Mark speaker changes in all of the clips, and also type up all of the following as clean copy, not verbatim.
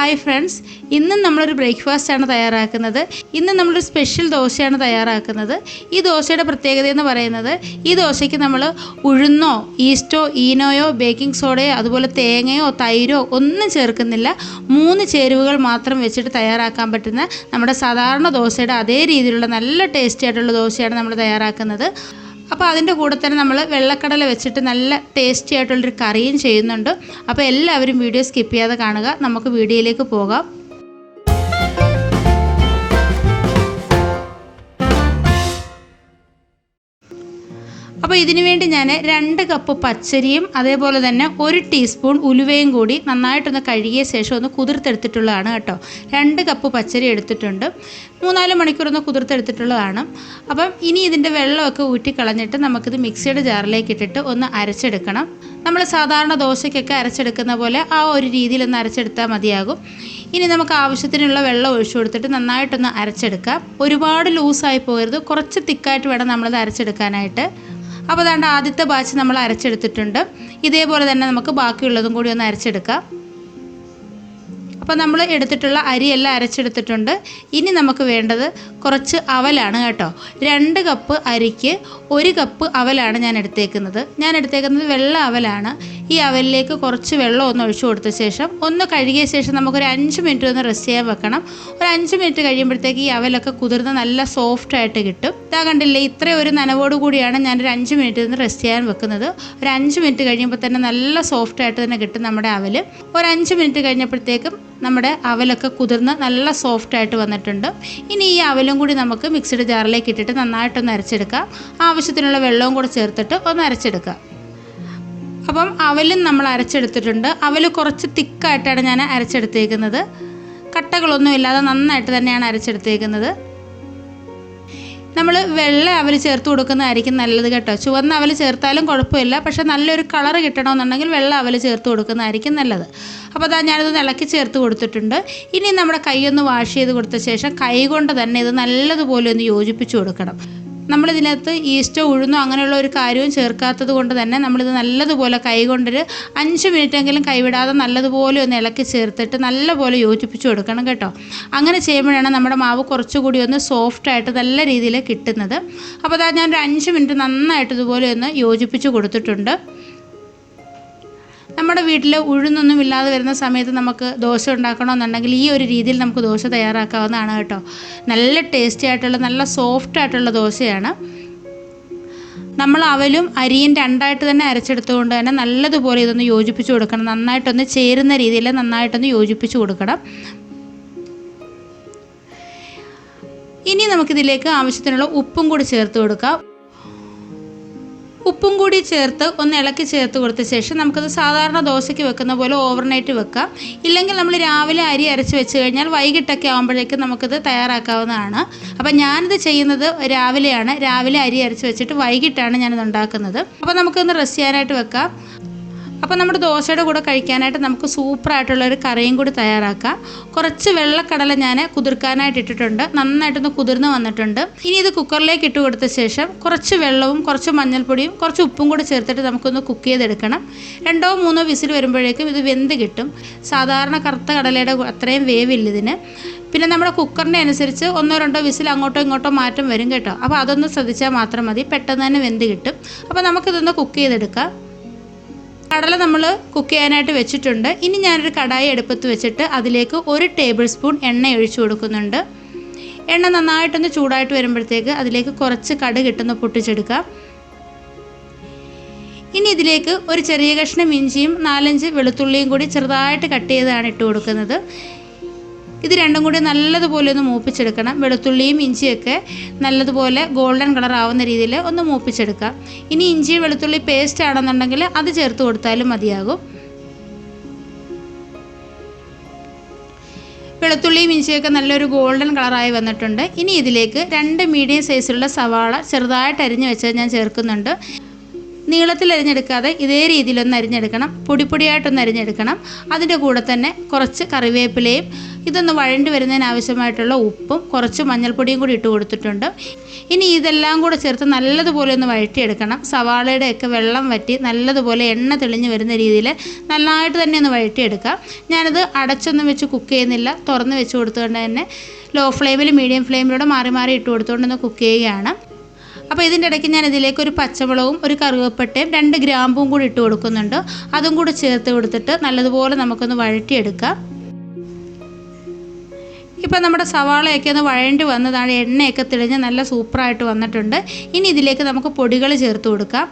Speaker 1: Hi friends, ഇന്നും നമ്മളൊരു ബ്രേക്ക്ഫാസ്റ്റാണ് തയ്യാറാക്കുന്നത്. ഇന്ന് നമ്മളൊരു സ്പെഷ്യൽ ദോശയാണ് തയ്യാറാക്കുന്നത്. ഈ ദോശയുടെ പ്രത്യേകത എന്ന് പറയുന്നത്, ഈ ദോശയ്ക്ക് നമ്മൾ ഉഴുന്നോ ഈസ്റ്റോ ഈനോയോ ബേക്കിംഗ് സോഡയോ അതുപോലെ തേങ്ങയോ തൈരോ ഒന്നും ചേർക്കുന്നില്ല. 3 ചേരുവകൾ മാത്രം വെച്ചിട്ട് തയ്യാറാക്കാൻ പറ്റുന്ന നമ്മുടെ സാധാരണ ദോശയുടെ അതേ രീതിയിലുള്ള നല്ല ടേസ്റ്റി ആയിട്ടുള്ള ദോശയാണ് നമ്മൾ തയ്യാറാക്കുന്നത്. അപ്പോൾ അതിൻ്റെ കൂടെ തന്നെ നമ്മൾ വെള്ളക്കടല വെച്ചിട്ട് നല്ല ടേസ്റ്റി ആയിട്ടുള്ളൊരു കറിയും ചെയ്യുന്നുണ്ട്. അപ്പോൾ എല്ലാവരും വീഡിയോ സ്കിപ്പ് ചെയ്യാതെ കാണുക. നമുക്ക് വീഡിയോയിലേക്ക് പോകാം. അപ്പോൾ ഇതിനു വേണ്ടി ഞാൻ 2 കപ്പ് പച്ചരിയും അതേപോലെ തന്നെ 1 ടീസ്പൂൺ ഉലുവയും കൂടി നന്നായിട്ടൊന്ന് കഴുകിയ ശേഷം ഒന്ന് കുതിർത്തെടുത്തിട്ടുള്ളതാണ് കേട്ടോ. 2 കപ്പ് പച്ചരി എടുത്തിട്ടുണ്ട്. 3-4 മണിക്കൂറൊന്ന് കുതിർത്തെടുത്തിട്ടുള്ളതാണ്. അപ്പം ഇനി ഇതിൻ്റെ വെള്ളമൊക്കെ ഊറ്റിക്കളഞ്ഞിട്ട് നമുക്കിത് മിക്സിയുടെ ജാറിലേക്ക് ഇട്ടിട്ട് ഒന്ന് അരച്ചെടുക്കണം. നമ്മൾ സാധാരണ ദോശയ്ക്കൊക്കെ അരച്ചെടുക്കുന്ന പോലെ ആ ഒരു രീതിയിലൊന്ന് അരച്ചെടുത്താൽ മതിയാകും. ഇനി നമുക്ക് ആവശ്യത്തിനുള്ള വെള്ളം ഒഴിച്ചു കൊടുത്തിട്ട് നന്നായിട്ടൊന്ന് അരച്ചെടുക്കാം. ഒരുപാട് ലൂസായി പോകരുത്, കുറച്ച് തിക്കായിട്ട് വേണം നമ്മളത് അരച്ചെടുക്കാനായിട്ട്. അപ്പോൾ അതാണ്ട് ആദ്യത്തെ ബാച്ച് നമ്മൾ അരച്ചെടുത്തിട്ടുണ്ട്. ഇതേപോലെ തന്നെ നമുക്ക് ബാക്കിയുള്ളതും കൂടി ഒന്ന് അരച്ചെടുക്കാം. അപ്പോൾ നമ്മൾ എടുത്തിട്ടുള്ള അരിയെല്ലാം അരച്ചെടുത്തിട്ടുണ്ട്. ഇനി നമുക്ക് വേണ്ടത് കുറച്ച് അവലാണ് കേട്ടോ. 2 കപ്പ് അരിക്ക് 1 കപ്പ് അവലാണ് ഞാൻ എടുത്തേക്കുന്നത് വെള്ള അവലാണ്. ഈ അവലിലേക്ക് കുറച്ച് വെള്ളം ഒന്ന് ഒഴിച്ചു കൊടുത്ത ശേഷം ഒന്ന് കഴുകിയ ശേഷം നമുക്കൊരു 5 മിനിറ്റ് ഒന്ന് റെസ്റ്റ് ചെയ്യാൻ വെക്കണം. ഒരു 5 മിനിറ്റ് കഴിയുമ്പോഴത്തേക്ക് ഈ അവലൊക്കെ കുതിർന്ന് നല്ല സോഫ്റ്റായിട്ട് കിട്ടും. ഇതാ കണ്ടില്ലേ, ഇത്രയും ഒരു നനവോട് കൂടിയാണ് ഞാനൊരു 5 മിനിറ്റ് ഒന്ന് റെസ്റ്റ് ചെയ്യാൻ വെക്കുന്നത്. ഒരു 5 മിനിറ്റ് കഴിയുമ്പോൾ തന്നെ നല്ല സോഫ്റ്റായിട്ട് തന്നെ കിട്ടും നമ്മുടെ അവൽ. ഒരു 5 മിനിറ്റ് കഴിഞ്ഞപ്പോഴത്തേക്കും നമ്മുടെ അവലൊക്കെ കുതിർന്ന് നല്ല സോഫ്റ്റായിട്ട് വന്നിട്ടുണ്ട്. ഇനി ഈ അവലും കൂടി നമുക്ക് മിക്സിയുടെ ജാറിലേക്ക് ഇട്ടിട്ട് നന്നായിട്ടൊന്ന് അരച്ചെടുക്കാം. ആവശ്യത്തിനുള്ള വെള്ളവും കൂടെ ചേർത്തിട്ട് ഒന്ന് അരച്ചെടുക്കാം. അപ്പം അവലും നമ്മൾ അരച്ചെടുത്തിട്ടുണ്ട്. അവൽ കുറച്ച് തിക്കായിട്ടാണ് ഞാൻ അരച്ചെടുത്തേക്കുന്നത്. കട്ടകളൊന്നും ഇല്ലാതെ നന്നായിട്ട് തന്നെയാണ് അരച്ചെടുത്തേക്കുന്നത്. നമ്മൾ വെള്ള അവൽ ചേർത്ത് കൊടുക്കുന്നതായിരിക്കും നല്ലത് കേട്ടോ. ചുവന്ന അവൽ ചേർത്താലും കുഴപ്പമില്ല, പക്ഷേ നല്ലൊരു കളർ കിട്ടണമെന്നുണ്ടെങ്കിൽ വെള്ള അവൽ ചേർത്ത് കൊടുക്കുന്നതായിരിക്കും നല്ലത്. അപ്പോൾ അതാ ഞാനിത് ഇളക്കി ചേർത്ത് കൊടുത്തിട്ടുണ്ട്. ഇനി നമ്മുടെ കൈയൊന്ന് വാഷ് ചെയ്ത് കൊടുത്ത ശേഷം കൈ കൊണ്ട് തന്നെ ഇത് നല്ലതുപോലെ ഒന്ന് യോജിപ്പിച്ച് കൊടുക്കണം. നമ്മളിതിനകത്ത് ഈസ്റ്റോ ഉഴുന്നോ അങ്ങനെയുള്ള ഒരു കാര്യവും ചേർക്കാത്തത് കൊണ്ട് തന്നെ നമ്മളിത് നല്ലതുപോലെ കൈ കൊണ്ടൊരു 5 മിനിറ്റെങ്കിലും കൈവിടാതെ നല്ലതുപോലെ ഒന്ന് ഇളക്കി ചേർത്തിട്ട് നല്ലപോലെ യോജിപ്പിച്ച് കൊടുക്കണം കേട്ടോ. അങ്ങനെ ചെയ്യുമ്പോഴാണ് നമ്മുടെ മാവ് കുറച്ചുകൂടി ഒന്ന് സോഫ്റ്റായിട്ട് നല്ല രീതിയിൽ കിട്ടുന്നത്. അപ്പോൾ അതാ ഞാൻ ഒരു 5 മിനിറ്റ് നന്നായിട്ട് ഇതുപോലെ ഒന്ന് യോജിപ്പിച്ച് കൊടുത്തിട്ടുണ്ട്. നമ്മുടെ വീട്ടിൽ ഉഴുന്നൊന്നും ഇല്ലാതെ വരുന്ന സമയത്ത് നമുക്ക് ദോശ ഉണ്ടാക്കണമെന്നുണ്ടെങ്കിൽ ഈ ഒരു രീതിയിൽ നമുക്ക് ദോശ തയ്യാറാക്കാവുന്നതാണ് കേട്ടോ. നല്ല ടേസ്റ്റി ആയിട്ടുള്ള നല്ല സോഫ്റ്റ് ആയിട്ടുള്ള ദോശയാണ്. നമ്മൾ അവലും അരിയും 2ആയിട്ട് തന്നെ അരച്ചെടുത്തുകൊണ്ട് തന്നെ നല്ലതുപോലെ ഇതൊന്ന് യോജിപ്പിച്ച് കൊടുക്കണം. നന്നായിട്ടൊന്ന് ചേരുന്ന രീതിയിൽ നന്നായിട്ടൊന്ന് യോജിപ്പിച്ച് കൊടുക്കണം. ഇനി നമുക്കിതിലേക്ക് ആവശ്യത്തിനുള്ള ഉപ്പും കൂടി ചേർത്ത് കൊടുക്കാം. ഉപ്പും കൂടി ചേർത്ത് ഒന്ന് ഇളക്കി ചേർത്ത് കൊടുത്ത ശേഷം നമുക്കത് സാധാരണ ദോശയ്ക്ക് വെക്കുന്ന പോലെ ഓവർനൈറ്റ് വെക്കാം. ഇല്ലെങ്കിൽ നമ്മൾ രാവിലെ അരി അരച്ച് വെച്ച് കഴിഞ്ഞാൽ വൈകിട്ടൊക്കെ ആകുമ്പോഴേക്കും നമുക്കിത് തയ്യാറാക്കാവുന്നതാണ്. അപ്പം ഞാനിത് ചെയ്യുന്നത് രാവിലെ അരി അരച്ച് വെച്ചിട്ട് വൈകിട്ടാണ് ഞാനിത് ഉണ്ടാക്കുന്നത്. അപ്പോൾ നമുക്കൊന്ന് റെസ്റ്റ് ചെയ്യാനായിട്ട് വെക്കാം. അപ്പോൾ നമ്മുടെ ദോശയുടെ കൂടെ കഴിക്കാനായിട്ട് നമുക്ക് സൂപ്പറായിട്ടുള്ളൊരു കറിയും കൂടി തയ്യാറാക്കാം. കുറച്ച് വെള്ളക്കടല ഞാൻ കുതിർക്കാനായിട്ട് ഇട്ടിട്ടുണ്ട്. നന്നായിട്ടൊന്ന് കുതിർന്ന് വന്നിട്ടുണ്ട്. ഇനി ഇത് കുക്കറിലേക്ക് ഇട്ട് കൊടുത്ത ശേഷം കുറച്ച് വെള്ളവും കുറച്ച് മഞ്ഞൾപ്പൊടിയും കുറച്ച് ഉപ്പും കൂടി ചേർത്തിട്ട് നമുക്കൊന്ന് കുക്ക് ചെയ്തെടുക്കണം. 2-3 വിസിൽ വരുമ്പോഴേക്കും ഇത് വെന്ത് കിട്ടും. സാധാരണ കറുത്ത കടലയുടെ അത്രയും വേവില്ല ഇതിന്. പിന്നെ നമ്മുടെ കുക്കറിൻ്റെ അനുസരിച്ച് 1-2 വിസിൽ അങ്ങോട്ടോ ഇങ്ങോട്ടോ മാറ്റം വരും കേട്ടോ. അപ്പോൾ അതൊന്ന് ശ്രദ്ധിച്ചാൽ മാത്രം മതി, പെട്ടെന്ന് തന്നെ വെന്ത് കിട്ടും. അപ്പോൾ നമുക്കിതൊന്ന് കുക്ക് ചെയ്തെടുക്കാം. കടല നമ്മൾ കുക്ക് ചെയ്യാനായിട്ട് വെച്ചിട്ടുണ്ട്. ഇനി ഞാനൊരു കടായി അടുപ്പത്ത് വെച്ചിട്ട് അതിലേക്ക് 1 ടേബിൾ സ്പൂൺ എണ്ണ ഒഴിച്ചു കൊടുക്കുന്നുണ്ട്. എണ്ണ നന്നായിട്ടൊന്ന് ചൂടായിട്ട് വരുമ്പോഴത്തേക്ക് അതിലേക്ക് കുറച്ച് കടുക് ഇട്ടൊന്ന് പൊട്ടിച്ചെടുക്കാം. ഇനി ഇതിലേക്ക് ഒരു ചെറിയ കഷ്ണം ഇഞ്ചിയും 4-5 വെളുത്തുള്ളിയും കൂടി ചെറുതായിട്ട് കട്ട് ചെയ്താണ് ഇട്ട് കൊടുക്കുന്നത്. ഇത് രണ്ടും കൂടി നല്ലതുപോലെ ഒന്ന് മൂപ്പിച്ചെടുക്കണം. വെളുത്തുള്ളിയും ഇഞ്ചിയൊക്കെ നല്ലതുപോലെ ഗോൾഡൻ കളർ ആവുന്ന രീതിയിൽ ഒന്ന് മൂപ്പിച്ചെടുക്കാം. ഇനി ഇഞ്ചി വെളുത്തുള്ളി പേസ്റ്റ് ആണെന്നുണ്ടെങ്കിൽ അത് ചേർത്ത് കൊടുത്താലും മതിയാകും. വെളുത്തുള്ളിയും ഇഞ്ചിയൊക്കെ നല്ലൊരു ഗോൾഡൻ കളറായി വന്നിട്ടുണ്ട്. ഇനി ഇതിലേക്ക് 2 മീഡിയം സൈസിലുള്ള സവാള ചെറുതായിട്ട് അരിഞ്ഞ് വെച്ചത് ഞാൻ ചേർക്കുന്നുണ്ട്. നീളത്തിൽ അരിഞ്ഞെടുക്കാതെ ഇതേ രീതിയിലൊന്ന് അരിഞ്ഞെടുക്കണം. പൊടിപ്പൊടിയായിട്ടൊന്ന് അരിഞ്ഞെടുക്കണം. അതിൻ്റെ കൂടെ തന്നെ കുറച്ച് കറിവേപ്പിലയും ഇതൊന്ന് വഴണ്ടി വരുന്നതിന് ആവശ്യമായിട്ടുള്ള ഉപ്പും കുറച്ച് മഞ്ഞൾപ്പൊടിയും കൂടി ഇട്ട് കൊടുത്തിട്ടുണ്ട്. ഇനി ഇതെല്ലാം കൂടെ ചേർത്ത് നല്ലതുപോലെ ഒന്ന് വഴറ്റിയെടുക്കണം. സവാളയുടെയൊക്കെ വെള്ളം വറ്റി നല്ലതുപോലെ എണ്ണ തെളിഞ്ഞ് വരുന്ന രീതിയിൽ നന്നായിട്ട് തന്നെ ഒന്ന് വഴറ്റിയെടുക്കാം. ഞാനത് അടച്ചൊന്നും വെച്ച് കുക്ക് ചെയ്യുന്നില്ല, തുറന്ന് വെച്ച് കൊടുത്തുകൊണ്ട് തന്നെ ലോ ഫ്ലെയിമിൽ മീഡിയം ഫ്ലെയിമിലൂടെ മാറി മാറി ഇട്ട് കൊടുത്തുകൊണ്ടൊന്ന് കുക്ക് ചെയ്യുകയാണ്. അപ്പോൾ ഇതിൻ്റെ ഇടയ്ക്ക് ഞാൻ ഇതിലേക്ക് ഒരു പച്ചമുളകും ഒരു കറുവപ്പട്ടയും 2 ഗ്രാമ്പും കൂടി ഇട്ട് കൊടുക്കുന്നുണ്ട്. അതും കൂടി ചേർത്ത് കൊടുത്തിട്ട് നല്ലതുപോലെ നമുക്കൊന്ന് വഴറ്റിയെടുക്കാം. ഇപ്പോൾ നമ്മുടെ സവാളയൊക്കെ ഒന്ന് വഴണ്ടി വന്നതാണ്, എണ്ണയൊക്കെ തെളിഞ്ഞ് നല്ല സൂപ്പറായിട്ട് വന്നിട്ടുണ്ട്. ഇനി ഇതിലേക്ക് നമുക്ക് പൊടികൾ ചേർത്ത് കൊടുക്കാം.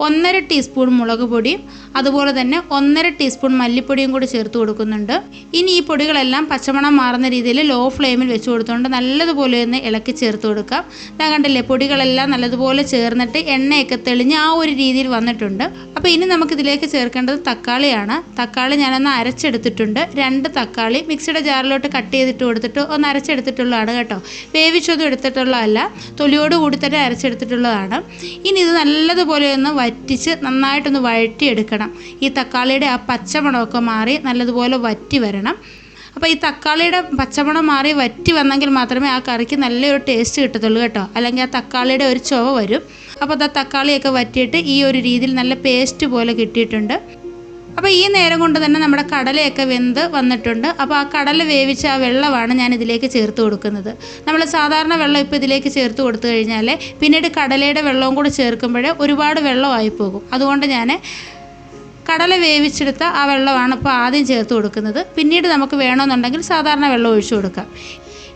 Speaker 1: 1.5 ടീസ്പൂൺ മുളക് പൊടിയും അതുപോലെ തന്നെ 1.5 ടീസ്പൂൺ മല്ലിപ്പൊടിയും കൂടി ചേർത്ത് കൊടുക്കുന്നുണ്ട്. ഇനി ഈ പൊടികളെല്ലാം പച്ചമണം മാറുന്ന രീതിയിൽ ലോ ഫ്ലെയിമിൽ വെച്ച് കൊടുത്തുകൊണ്ട് നല്ലതുപോലെ ഒന്ന് ഇളക്കി ചേർത്ത് കൊടുക്കാം. ഞാൻ കണ്ടില്ലേ, പൊടികളെല്ലാം നല്ലതുപോലെ ചേർന്നിട്ട് എണ്ണയൊക്കെ തെളിഞ്ഞ് ആ ഒരു രീതിയിൽ വന്നിട്ടുണ്ട്. അപ്പോൾ ഇനി നമുക്കിതിലേക്ക് ചേർക്കേണ്ടത് തക്കാളിയാണ്. തക്കാളി ഞാനൊന്ന് അരച്ചെടുത്തിട്ടുണ്ട്. 2 തക്കാളി മിക്സിയുടെ ജാറിലോട്ട് കട്ട് ചെയ്തിട്ട് കൊടുത്തിട്ട് ഒന്ന് അരച്ചെടുത്തിട്ടുള്ളതാണ് കേട്ടോ. വേവിച്ചൊന്നും എടുത്തിട്ടുള്ളതല്ല, തൊലിയോട് കൂടി തന്നെ അരച്ചെടുത്തിട്ടുള്ളതാണ്. ഇനി ഇത് നല്ലതുപോലെ ഒന്ന് വറ്റിച്ച് നന്നായിട്ടൊന്ന് വഴറ്റിയെടുക്കണം. ഈ തക്കാളിയുടെ ആ പച്ചമണമൊക്കെ മാറി നല്ലതുപോലെ വറ്റി വരണം. അപ്പോൾ ഈ തക്കാളിയുടെ പച്ചമണം മാറി വറ്റി വന്നെങ്കിൽ മാത്രമേ ആ കറിക്ക് നല്ലൊരു ടേസ്റ്റ് കിട്ടത്തുള്ളൂ കേട്ടോ, അല്ലെങ്കിൽ ആ തക്കാളിയുടെ ഒരു ചുവ വരും. അപ്പോൾ അത് തക്കാളിയൊക്കെ വറ്റിയിട്ട് ഈ ഒരു രീതിയിൽ നല്ല പേസ്റ്റ് പോലെ കിട്ടിയിട്ടുണ്ട്. അപ്പോൾ ഈ നേരം കൊണ്ട് തന്നെ നമ്മുടെ കടലയൊക്കെ വെന്ത് വന്നിട്ടുണ്ട്. അപ്പോൾ ആ കടല വേവിച്ച ആ വെള്ളമാണ് ഞാൻ ഇതിലേക്ക് ചേർത്ത് കൊടുക്കുന്നത്. നമ്മൾ സാധാരണ വെള്ളം ഇപ്പോൾ ഇതിലേക്ക് ചേർത്ത് കൊടുത്തു കഴിഞ്ഞാൽ പിന്നീട് കടലയുടെ വെള്ളവും കൂടി ചേർക്കുമ്പോൾ ഒരുപാട് വെള്ളമായി പോകും. അതുകൊണ്ട് ഞാൻ കടല വേവിച്ചെടുത്ത ആ വെള്ളമാണ് ഇപ്പോൾ ആദ്യം ചേർത്ത് കൊടുക്കുന്നത്. പിന്നീട് നമുക്ക് വേണമെന്നുണ്ടെങ്കിൽ സാധാരണ വെള്ളം ഒഴിച്ചു കൊടുക്കാം.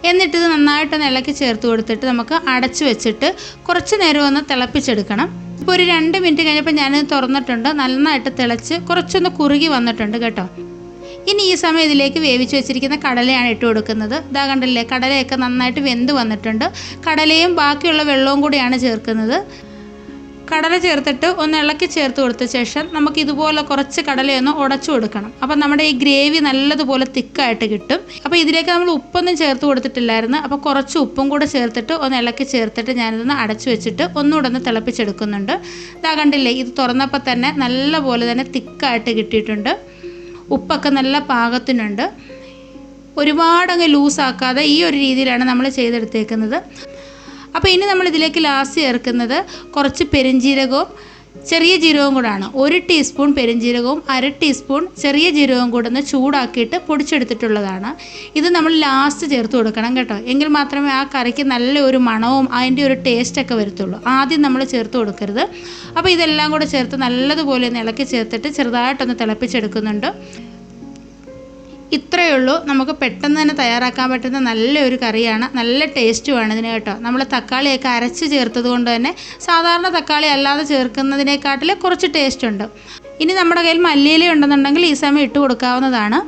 Speaker 1: എന്നിട്ടിത് നന്നായിട്ടൊന്ന് ഇളക്കി ചേർത്ത് കൊടുത്തിട്ട് നമുക്ക് അടച്ചു വെച്ചിട്ട് കുറച്ച് നേരം ഒന്ന് തിളപ്പിച്ചെടുക്കണം. ഇപ്പോൾ ഒരു 2 മിനിറ്റ് കഴിഞ്ഞപ്പോൾ ഞാനിത് തുറന്നിട്ടുണ്ട്. നന്നായിട്ട് തിളച്ച് കുറച്ചൊന്ന് കുറുകി വന്നിട്ടുണ്ട് കേട്ടോ. ഇനി ഈ സമയം ഇതിലേക്ക് വേവിച്ച് വെച്ചിരിക്കുന്ന കടലയാണ് ഇട്ട് കൊടുക്കുന്നത്. ഇതാ കണ്ടില്ലേ, കടലയൊക്കെ നന്നായിട്ട് വെന്ത് വന്നിട്ടുണ്ട്. കടലയും ബാക്കിയുള്ള വെള്ളവും കൂടിയാണ് ചേർക്കുന്നത്. കടല ചേർത്തിട്ട് ഒന്ന് ഇളക്കി ചേർത്ത് കൊടുത്ത ശേഷം നമുക്ക് ഇതുപോലെ കുറച്ച് കടലയൊന്ന് ഉടച്ചു കൊടുക്കണം. അപ്പം നമ്മുടെ ഈ ഗ്രേവി നല്ലതുപോലെ തിക്കായിട്ട് കിട്ടും. അപ്പോൾ ഇതിലേക്ക് നമ്മൾ ഉപ്പൊന്നും ചേർത്ത് കൊടുത്തിട്ടില്ലായിരുന്നു. അപ്പോൾ കുറച്ച് ഉപ്പും കൂടെ ചേർത്തിട്ട് ഒന്ന് ഇളക്കി ചേർത്തിട്ട് ഞാനിതൊന്ന് അടച്ചു വെച്ചിട്ട് ഒന്നുകൂടെ ഒന്ന് തിളപ്പിച്ചെടുക്കുന്നുണ്ട്. ഇതാ കണ്ടില്ലേ, ഇത് തുറന്നപ്പോൾ തന്നെ നല്ലപോലെ തന്നെ തിക്കായിട്ട് കിട്ടിയിട്ടുണ്ട്. ഉപ്പൊക്കെ നല്ല പാകത്തിനുണ്ട്. ഒരുപാടങ്ങ് ലൂസാക്കാതെ ഈ ഒരു രീതിയിലാണ് നമ്മൾ ചെയ്തെടുത്തേക്കുന്നത്. അപ്പോൾ ഇനി നമ്മൾ ഇതിലേക്ക് ലാസ്റ്റ് ചേർക്കുന്നത് കുറച്ച് പെരുംജീരകവും ചെറിയ ജീരകവും കൂടാണ്. 1 ടീസ്പൂൺ പെരുംജീരകവും 1/2 ടീസ്പൂൺ ചെറിയ ജീരകവും കൂടെ ഒന്ന് ചൂടാക്കിയിട്ട് പൊടിച്ചെടുത്തിട്ടുള്ളതാണ്. ഇത് നമ്മൾ ലാസ്റ്റ് ചേർത്ത് കൊടുക്കണം കേട്ടോ, എങ്കിൽ മാത്രമേ ആ കറിക്ക് നല്ലൊരു മണവും അതിൻ്റെ ഒരു ടേസ്റ്റൊക്കെ വരത്തുള്ളൂ. ആദ്യം നമ്മൾ ചേർത്ത് കൊടുക്കരുത്. അപ്പോൾ ഇതെല്ലാം കൂടെ ചേർത്ത് നല്ലതുപോലെ ഒന്ന് ഇളക്കി ചേർത്തിട്ട് ചെറുതായിട്ടൊന്ന് തിളപ്പിച്ചെടുക്കുന്നുണ്ട്. ഇത്രയേ ഉള്ളൂ. നമുക്ക് പെട്ടെന്ന് തന്നെ തയ്യാറാക്കാൻ പറ്റുന്ന നല്ലൊരു കറിയാണ്. നല്ല ടേസ്റ്റുമാണ് ഇതിന് കേട്ടോ. നമ്മൾ തക്കാളിയൊക്കെ അരച്ച് ചേർത്തത് കൊണ്ട് തന്നെ സാധാരണ തക്കാളി അല്ലാതെ ചേർക്കുന്നതിനേക്കാട്ടിൽ കുറച്ച് ടേസ്റ്റ് ഉണ്ട്. ഇനി നമ്മുടെ കയ്യിൽ മല്ലിയില ഉണ്ടെന്നുണ്ടെങ്കിൽ ഈ സമയം ഇട്ട് കൊടുക്കാവുന്നതാണ്.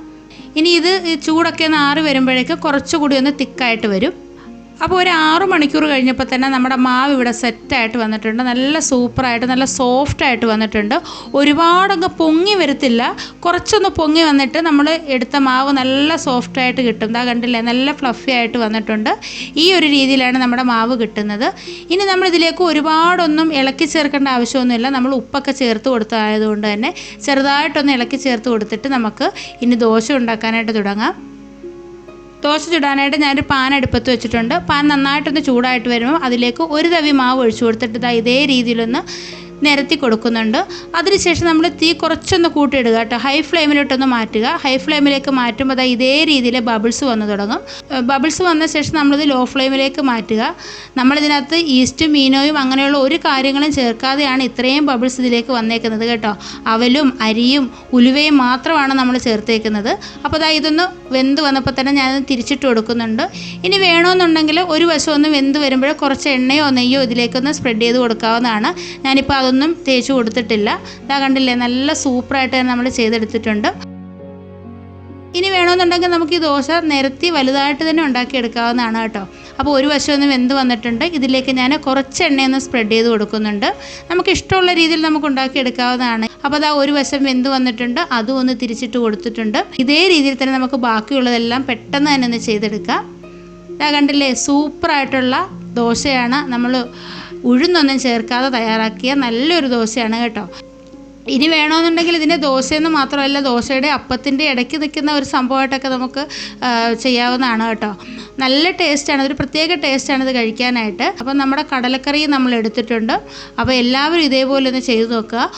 Speaker 1: ഇനി ഇത് ചൂടൊക്കെ ഒന്ന് ആറി വരുമ്പോഴേക്ക് കുറച്ചുകൂടി ഒന്ന് തിക്കായിട്ട് വരും. അപ്പോൾ ഒരു 6 മണിക്കൂർ കഴിഞ്ഞപ്പോൾ തന്നെ നമ്മുടെ മാവ് ഇവിടെ സെറ്റായിട്ട് വന്നിട്ടുണ്ട്. നല്ല സൂപ്പറായിട്ട് നല്ല സോഫ്റ്റായിട്ട് വന്നിട്ടുണ്ട്. ഒരുപാടങ്ങ് പൊങ്ങി വരത്തില്ല, കുറച്ചൊന്ന് പൊങ്ങി വന്നിട്ട് നമ്മൾ എടുത്ത മാവ് നല്ല സോഫ്റ്റായിട്ട് കിട്ടും. ഇതാ കണ്ടില്ലേ, നല്ല ഫ്ലഫി ആയിട്ട് വന്നിട്ടുണ്ട്. ഈ ഒരു രീതിയിലാണ് നമ്മുടെ മാവ് കിട്ടുന്നത്. ഇനി നമ്മളിതിലേക്ക് ഒരുപാടൊന്നും ഇളക്കി ചേർക്കേണ്ട ആവശ്യമൊന്നുമില്ല. നമ്മൾ ഉപ്പൊക്കെ ചേർത്ത് കൊടുത്തതായതുകൊണ്ട് തന്നെ ചെറുതായിട്ടൊന്ന് ഇളക്കി ചേർത്ത് കൊടുത്തിട്ട് നമുക്ക് ഇനി ദോശ ഉണ്ടാക്കാനായിട്ട് തുടങ്ങാം. ദോശ ചുടാനായിട്ട് ഞാനൊരു പാൻ അടുപ്പത്ത് വെച്ചിട്ടുണ്ട്. പാൻ നന്നായിട്ടൊന്ന് ചൂടായിട്ട് വരുമ്പോൾ അതിലേക്ക് ഒരു തവി മാവ് ഒഴിച്ചു കൊടുത്തിട്ട് ഇതേ രീതിയിലൊന്ന് നിരത്തി കൊടുക്കുന്നുണ്ട്. അതിനുശേഷം നമ്മൾ തീ കുറച്ചൊന്ന് കൂട്ടിയിടുക കേട്ടോ. ഹൈ ഫ്ലെയിമിലോട്ടൊന്ന് മാറ്റുക. ഹൈ ഫ്ലെയിമിലേക്ക് മാറ്റുമ്പോൾ ഇതേ രീതിയിൽ ബബിൾസ് വന്ന് തുടങ്ങും. ബബിൾസ് വന്ന ശേഷം നമ്മളിത് ലോ ഫ്ലെയിമിലേക്ക് മാറ്റുക. നമ്മളിതിനകത്ത് ഈസ്റ്റും മീനോയും അങ്ങനെയുള്ള ഒരു കാര്യങ്ങളും ചേർക്കാതെയാണ് ഇത്രയും ബബിൾസ് ഇതിലേക്ക് വന്നേക്കുന്നത് കേട്ടോ. അവലും അരിയും ഉലുവയും മാത്രമാണ് നമ്മൾ ചേർത്തേക്കുന്നത്. അപ്പോൾ ഇതൊന്ന് വെന്ത് വന്നപ്പോൾ തന്നെ ഞാനത് തിരിച്ചിട്ട് കൊടുക്കുന്നുണ്ട്. ഇനി വേണമെന്നുണ്ടെങ്കിൽ ഒരു വശം ഒന്ന് വെന്ത് വരുമ്പോൾ കുറച്ച് എണ്ണയോ നെയ്യോ ഇതിലേക്കൊന്ന് സ്പ്രെഡ് ചെയ്ത് കൊടുക്കാവുന്നതാണ്. ഞാനിപ്പോൾ അതൊന്നും തേച്ച് കൊടുത്തിട്ടില്ല. ഇതാ കണ്ടില്ലേ, നല്ല സൂപ്പറായിട്ട് തന്നെ നമ്മൾ ചെയ്തെടുത്തിട്ടുണ്ട്. ഇനി വേണമെന്നുണ്ടെങ്കിൽ നമുക്ക് ഈ ദോശ നിരത്തി വലുതായിട്ട് തന്നെ ഉണ്ടാക്കിയെടുക്കാവുന്നതാണ് കേട്ടോ. അപ്പോൾ ഒരു വശം ഒന്ന് വെന്ത് വന്നിട്ടുണ്ട്. ഇതിലേക്ക് ഞാൻ കുറച്ച് എണ്ണയൊന്ന് സ്പ്രെഡ് ചെയ്ത് കൊടുക്കുന്നുണ്ട്. നമുക്ക് ഇഷ്ടമുള്ള രീതിയിൽ നമുക്ക് ഉണ്ടാക്കിയെടുക്കാവുന്നതാണ്. അപ്പോൾ ഒരു വശം വെന്ത് വന്നിട്ടുണ്ട്, അതും ഒന്ന് തിരിച്ചിട്ട് കൊടുത്തിട്ടുണ്ട്. ഇതേ രീതിയിൽ തന്നെ നമുക്ക് ബാക്കിയുള്ളതെല്ലാം പെട്ടെന്ന് തന്നെ ഒന്ന് ചെയ്തെടുക്കാം. ഇതാ കണ്ടില്ലേ, സൂപ്പറായിട്ടുള്ള ദോശയാണ്. നമ്മൾ ഉഴുന്നൊന്നും ചേർക്കാതെ തയ്യാറാക്കിയ നല്ലൊരു ദോശയാണ് കേട്ടോ. ഇനി വേണമെന്നുണ്ടെങ്കിൽ ഇതിൻ്റെ ദോശയെന്ന് മാത്രമല്ല, ദോശയുടെ അപ്പത്തിൻ്റെ ഇടയ്ക്ക് നിൽക്കുന്ന ഒരു സംഭവമായിട്ടൊക്കെ നമുക്ക് ചെയ്യാവുന്നതാണ് കേട്ടോ. നല്ല ടേസ്റ്റാണ്, ഒരു പ്രത്യേക ടേസ്റ്റാണ് ഇത് കഴിക്കാനായിട്ട്. അപ്പം നമ്മുടെ കടലക്കറി നമ്മൾ എടുത്തിട്ടുണ്ട്. അപ്പോൾ എല്ലാവരും ഇതേപോലെ ഒന്ന് ചെയ്ത് നോക്കുക.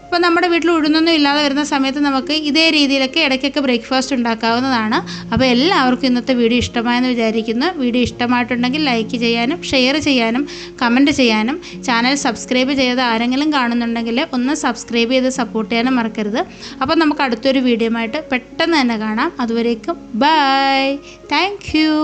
Speaker 1: അപ്പോൾ നമ്മുടെ വീട്ടിൽ ഉഴുന്നൊന്നും ഇല്ലാതെ വരുന്ന സമയത്ത് നമുക്ക് ഇതേ രീതിയിലൊക്കെ ഇടയ്ക്കൊക്കെ ബ്രേക്ക്ഫാസ്റ്റ് ഉണ്ടാക്കാവുന്നതാണ്. അപ്പോൾ എല്ലാവർക്കും ഇന്നത്തെ വീഡിയോ ഇഷ്ടമായെന്ന് വിചാരിക്കുന്നു. വീഡിയോ ഇഷ്ടമായിട്ടുണ്ടെങ്കിൽ ലൈക്ക് ചെയ്യാനും ഷെയർ ചെയ്യാനും കമൻറ്റ് ചെയ്യാനും ചാനൽ സബ്സ്ക്രൈബ് ചെയ്ത് ആരെങ്കിലും കാണുന്നുണ്ടെങ്കിൽ ഒന്ന് സബ്സ്ക്രൈബ് ചെയ്ത് സപ്പോർട്ട് ചെയ്യാനും മറക്കരുത്. അപ്പോൾ നമുക്ക് അടുത്തൊരു വീഡിയോ ആയിട്ട് പെട്ടെന്ന് തന്നെ കാണാം. അതുവരേക്കും ബൈ, താങ്ക് യു.